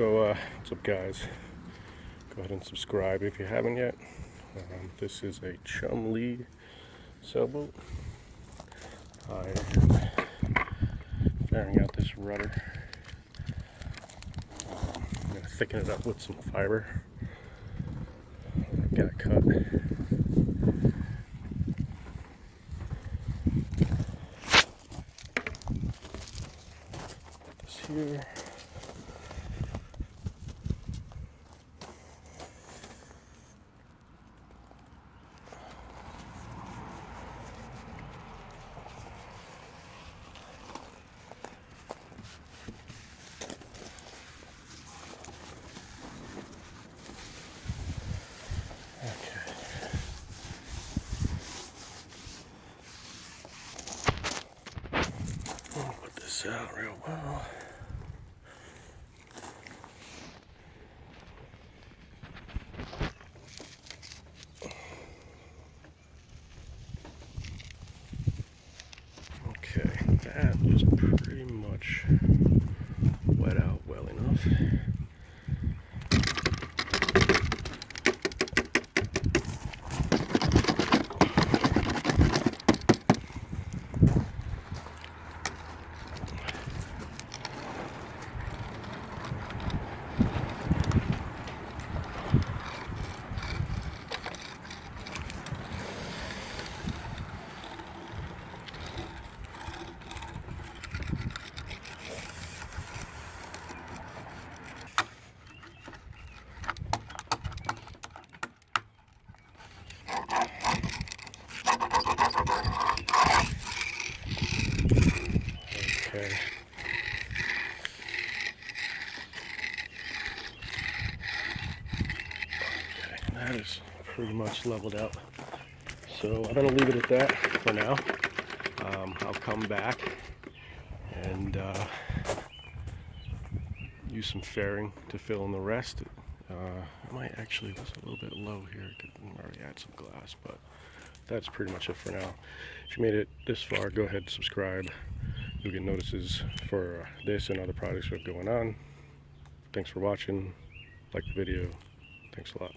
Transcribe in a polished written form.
So, what's up, guys? Go ahead and subscribe if you haven't yet. This is a Chum Lee sailboat. I am fairing out this rudder. I'm going to thicken it up with some fiber. I've got it cut. This here. Put this out real well. Okay, that was pretty much wet out well enough. Okay. That is pretty much leveled out. So I'm gonna leave it at that for now. I'll come back and use some fairing to fill in the rest. I might actually, was a little bit low here. I could already add some glass, but that's pretty much it for now. If you made it this far, go ahead and subscribe. You'll get notices for this and other projects we have going on. Thanks for watching. Like the video. Thanks a lot.